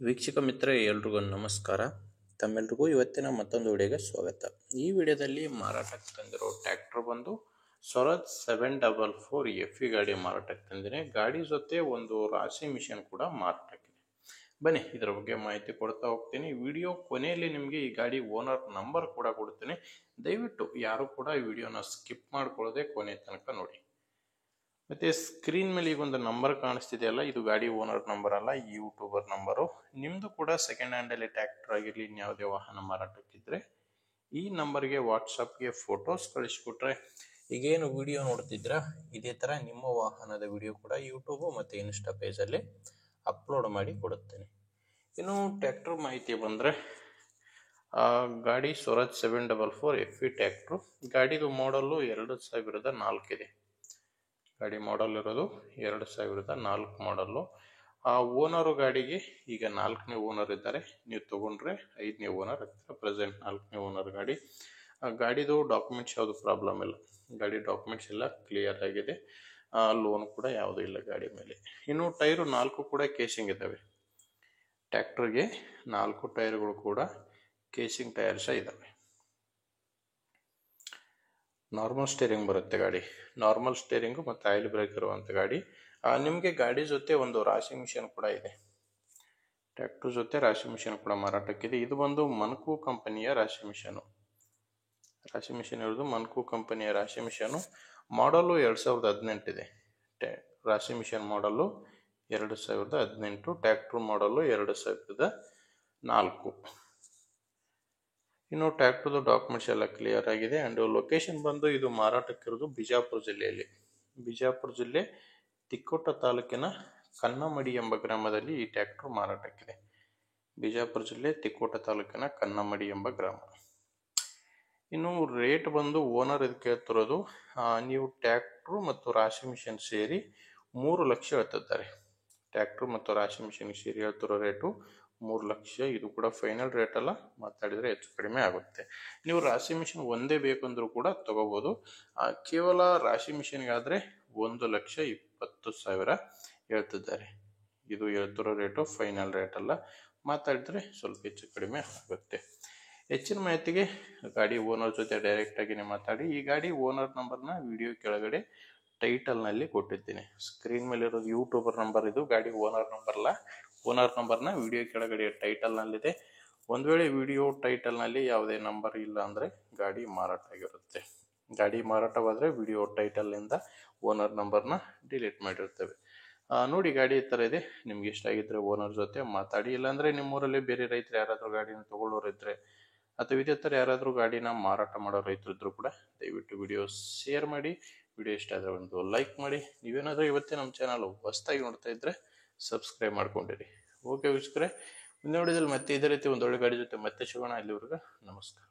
ವೀಕ್ಷಕ ಮಿತ್ರ ಎಲ್ರಿಗೂ ನಮಸ್ಕಾರ. ತಮ್ಮೆಲ್ರಿಗೂ ಇವತ್ತಿನ ಮತ್ತೊಂದು ವಿಡಿಯೋಗೆ ಸ್ವಾಗತ. ಈ ವಿಡಿಯೋದಲ್ಲಿ ಮಾರಾಟಕ್ಕೆ ತಂದಿರೋ ಟ್ರ್ಯಾಕ್ಟರ್ ಬಂದು ಸ್ವರಾಜ್ 744 FE ಗಾಡಿ ಮಾರಾಟಕ್ಕೆ ತಂದಿನಿ. ಗಾಡಿ ಜೊತೆ ಒಂದು ರಾಶಿ ಮಿಷನ್ ಕೂಡ ಮಾರಾಟಕ್ಕಿದೆ. ಬನ್ನಿ ಇದರ ಬಗ್ಗೆ ಮಾಹಿತಿ ಕೊಡ್ತಾ ಹೋಗ್ತೀನಿ. ವಿಡಿಯೋ ಕೊನೆಯಲ್ಲಿ ನಿಮಗೆ ಈ ಗಾಡಿ ಓನರ್ ನಂಬರ್ ಕೂಡ ಕೊಡ್ತೀನಿ. ದಯವಿಟ್ಟು ಯಾರು ಕೂಡ ಈ ವಿಡಿಯೋನ ಸ್ಕಿಪ್ ಮಾಡ್ಕೊಳ್ಳದೆ ಕೊನೆ ತನಕ ನೋಡಿ. ಮತ್ತೆ ಸ್ಕ್ರೀನ್ ಮೇಲೆ ಈಗ ಒಂದು ನಂಬರ್ ಕಾಣಿಸ್ತಿದೆಯಲ್ಲ, ಇದು ಗಾಡಿ ಓನರ್ ನಂಬರ್ ಅಲ್ಲ, ಯೂಟ್ಯೂಬರ್ ನಂಬರು. ನಿಮ್ದು ಕೂಡ ಸೆಕೆಂಡ್ ಹ್ಯಾಂಡ್ ಅಲ್ಲಿ ಟ್ರ್ಯಾಕ್ಟರ್ ಆಗಿರ್ಲಿ, ಇನ್ಯಾವುದೇ ವಾಹನ ಮಾರಾಟಕ್ಕಿದ್ರೆ ಈ ನಂಬರ್ಗೆ ವಾಟ್ಸಪ್ಗೆ ಫೋಟೋಸ್ ಕಳಿಸ್ಕೊಟ್ರೆ ಈಗೇನು ವಿಡಿಯೋ ನೋಡ್ತಿದ್ರ ಇದೇ ತರ ನಿಮ್ಮ ವಾಹನದ ವಿಡಿಯೋ ಕೂಡ ಯೂಟ್ಯೂಬ್ ಮತ್ತೆ ಇನ್ಸ್ಟಾ ಪೇಜ್ ಅಲ್ಲಿ ಅಪ್ಲೋಡ್ ಮಾಡಿ ಕೊಡುತ್ತೇನೆ. ಇನ್ನು ಟ್ರ್ಯಾಕ್ಟರ್ ಮಾಹಿತಿ ಬಂದ್ರೆ ಗಾಡಿ ಸ್ವರಾಜ್ 744 FE ಟ್ರ್ಯಾಕ್ಟರ್. ಗಾಡಿದು ಮಾಡಲು 2004 ಇದೆ. ಗಾಡಿ ಮಾಡಲ್ ಇರೋದು 2004 ಮಾಡಲ್ಲು. ಆ ಓನರು ಗಾಡಿಗೆ ಈಗ 4ನೇ ಓನರ್ ಇದ್ದಾರೆ. ನೀವು ತಗೊಂಡ್ರೆ 5ನೇ ಓನರ್ ಆಗ್ತಾರೆ. ಪ್ರೆಸೆಂಟ್ 4ನೇ ಓನರ್ ಗಾಡಿ. ಗಾಡಿದು ಡಾಕ್ಯುಮೆಂಟ್ಸ್ ಯಾವುದು ಪ್ರಾಬ್ಲಮ್ ಇಲ್ಲ. ಗಾಡಿ ಡಾಕ್ಯುಮೆಂಟ್ಸ್ ಎಲ್ಲ ಕ್ಲಿಯರ್ ಆಗಿದೆ. ಲೋನ್ ಕೂಡ ಯಾವುದೂ ಇಲ್ಲ ಗಾಡಿ ಮೇಲೆ. ಇನ್ನು ಟೈರು 4 ಕೂಡ ಕೇಸಿಂಗ್ ಇದ್ದಾವೆ. ಟ್ರ್ಯಾಕ್ಟರ್ಗೆ 4 ಟೈರ್ಗಳು ಕೂಡ ಕೇಸಿಂಗ್ ಟೈರ್ಸ್ ಇದ್ದಾವೆ. ನಾರ್ಮಲ್ ಸ್ಟೇರಿಂಗ್ ಬರುತ್ತೆ ಗಾಡಿ. ನಾರ್ಮಲ್ ಸ್ಟೇರಿಂಗು ಮತ್ತು ಆಯಿಲ್ ಬ್ರೇಕ್ ಇರುವಂಥ ಗಾಡಿ. ನಿಮಗೆ ಗಾಡಿ ಜೊತೆ ಒಂದು ರಾಶಿ ಮಿಷನ್ ಕೂಡ ಇದೆ. ಟ್ರ್ಯಾಕ್ಟರ್ ಜೊತೆ ರಾಶಿ ಮಿಷನ್ ಕೂಡ ಮಾರಾಟಕ್ಕಿದೆ. ಇದು ಬಂದು ಮನ್ಕು ಕಂಪನಿಯ ರಾಶಿ ಮಿಷನು. ರಾಶಿ ಮಿಷನ್ ಇರೋದು ಮನ್ಕು ಕಂಪನಿಯ ರಾಶಿ ಮಿಷನು. ಮಾಡಲು 2018 ಇದೆ. ರಾಶಿ ಮಿಷನ್ ಮಾಡಲು 2018. ಟ್ರ್ಯಾಕ್ಟರ್ ಮಾಡಲು 2004. ಇನ್ನು ಟ್ರ್ಯಾಕ್ಟರ್ದು ಡಾಕ್ಯುಮೆಂಟ್ಸ್ ಎಲ್ಲ ಕ್ಲಿಯರ್ ಆಗಿದೆ. ಆ್ಯಂಡ್ ಲೊಕೇಶನ್ ಬಂದು ಇದು ಮಾರಾಟಕ್ಕಿರೋದು ಬಿಜಾಪುರ ಜಿಲ್ಲೆಯಲ್ಲಿ. ಬಿಜಾಪುರ ಜಿಲ್ಲೆ ತಿಕೋಟ ತಾಲೂಕಿನ ಕನ್ನಮಡಿ ಎಂಬ ಗ್ರಾಮದಲ್ಲಿ ಈ ಟ್ರ್ಯಾಕ್ಟರ್ ಮಾರಾಟಕ್ಕಿದೆ. ಬಿಜಾಪುರ ಜಿಲ್ಲೆ ತಿಕೋಟ ತಾಲೂಕಿನ ಕನ್ನಮಡಿ ಎಂಬ ಗ್ರಾಮ. ಇನ್ನು ರೇಟ್ ಬಂದು ಓನರ್ ಇದು ಕೇಳ್ತಿರೋದು, ನೀವು ಟ್ರ್ಯಾಕ್ಟ್ರು ಮತ್ತು ರಾಶಿ ಮಿಷನ್ ಸೇರಿ 3 ಲಕ್ಷ ಹೇಳ್ತಿದ್ದಾರೆ. ಟ್ರ್ಯಾಕ್ಟರ್ ಮತ್ತು ರಾಶಿ ಮಿಷನ್ ಸೇರಿ ಹೇಳ್ತಿರೋ ರೇಟು 3 ಲಕ್ಷ. ಇದು ಕೂಡ ಫೈನಲ್ ರೇಟ್ ಅಲ್ಲ, ಮಾತಾಡಿದರೆ ಹೆಚ್ಚು ಕಡಿಮೆ ಆಗುತ್ತೆ. ನೀವು ರಾಶಿ ಮಿಷನ್ ಒಂದೇ ಬೇಕಂದ್ರೂ ಕೂಡ ತಗೋಬಹುದು. ಕೇವಲ ರಾಶಿ ಮಿಷನ್ಗಾದರೆ 1,20,000 ಹೇಳ್ತಿದ್ದಾರೆ. ಇದು ಹೇಳ್ತಿರೋ ರೇಟು ಫೈನಲ್ ರೇಟ್ ಅಲ್ಲ, ಮಾತಾಡಿದರೆ ಸ್ವಲ್ಪ ಹೆಚ್ಚು ಕಡಿಮೆ ಆಗುತ್ತೆ. ಹೆಚ್ಚಿನ ಮಾಹಿತಿಗೆ ಗಾಡಿ ಓನರ್ ಜೊತೆ ಡೈರೆಕ್ಟಾಗಿ ಮಾತಾಡಿ. ಈ ಗಾಡಿ ಓನರ್ ನಂಬರ್ನ ವಿಡಿಯೋ ಕೆಳಗಡೆ ಟೈಟಲ್ನಲ್ಲಿ ಕೊಟ್ಟಿದ್ದೀನಿ. ಸ್ಕ್ರೀನ್ ಮೇಲೆ ಇರೋದು ಯೂಟ್ಯೂಬರ್ ನಂಬರ್, ಇದು ಗಾಡಿ ಓನರ್ ನಂಬರ್ ಅಲ್ಲ. ಓನರ್ ನಂಬರ್ನ ವಿಡಿಯೋ ಕೆಳಗಡೆ ಟೈಟಲ್ನಲ್ಲಿದೆ. ಒಂದು ವೇಳೆ ವಿಡಿಯೋ ಟೈಟಲ್ನಲ್ಲಿ ಯಾವುದೇ ನಂಬರ್ ಇಲ್ಲ ಅಂದರೆ ಗಾಡಿ ಮಾರಾಟ ಆಗಿರುತ್ತೆ. ಗಾಡಿ ಮಾರಾಟವಾದರೆ ವಿಡಿಯೋ ಟೈಟಲ್ನಿಂದ ಓನರ್ ನಂಬರ್ನ ಡಿಲೀಟ್ ಮಾಡಿರ್ತೇವೆ. ನೋಡಿ ಗಾಡಿ ಈ ಥರ ಇದೆ. ನಿಮ್ಗೆ ಇಷ್ಟ ಆಗಿದ್ರೆ ಓನರ್ ಜೊತೆ ಮಾತಾಡಿ. ಇಲ್ಲಾಂದರೆ ನಿಮ್ಮೂರಲ್ಲಿ ಬೇರೆ ರೈತರು ಯಾರಾದರೂ ಗಾಡಿನ ತೊಗೊಳ್ಳೋರಿದ್ರೆ ಅಥವಾ ಇದೇ ಥರ ಯಾರಾದರೂ ಗಾಡಿನ ಮಾರಾಟ ಮಾಡೋ ರೈತರು ಇದ್ದರೂ ಕೂಡ ದಯವಿಟ್ಟು ವಿಡಿಯೋ ಶೇರ್ ಮಾಡಿ. ವಿಡಿಯೋ ಇಷ್ಟ ಆದರೆ ಒಂದು ಲೈಕ್ ಮಾಡಿ. ನೀವೇನಾದರೂ ಇವತ್ತೇ ನಮ್ಮ ಚಾನಲ್ ಹೊಸದಾಗಿ ನೋಡ್ತಾ ಇದ್ದರೆ ಸಬ್ಸ್ಕ್ರೈಬ್ ಮಾಡ್ಕೊಂಡಿರಿ. ಓಕೆ ವೀಕ್ಷಕರೇ, ಮುಂದಿನ ವಿಡಿಯೋದಲ್ಲಿ ಮತ್ತೆ ಇದೇ ರೀತಿ ಒಂದು ಒಳ್ಳೆ ಗಾಡಿ ಜೊತೆ ಮತ್ತೆ ಸಿಗೋಣ. ಅಲ್ಲಿವರೆಗೂ ನಮಸ್ಕಾರ.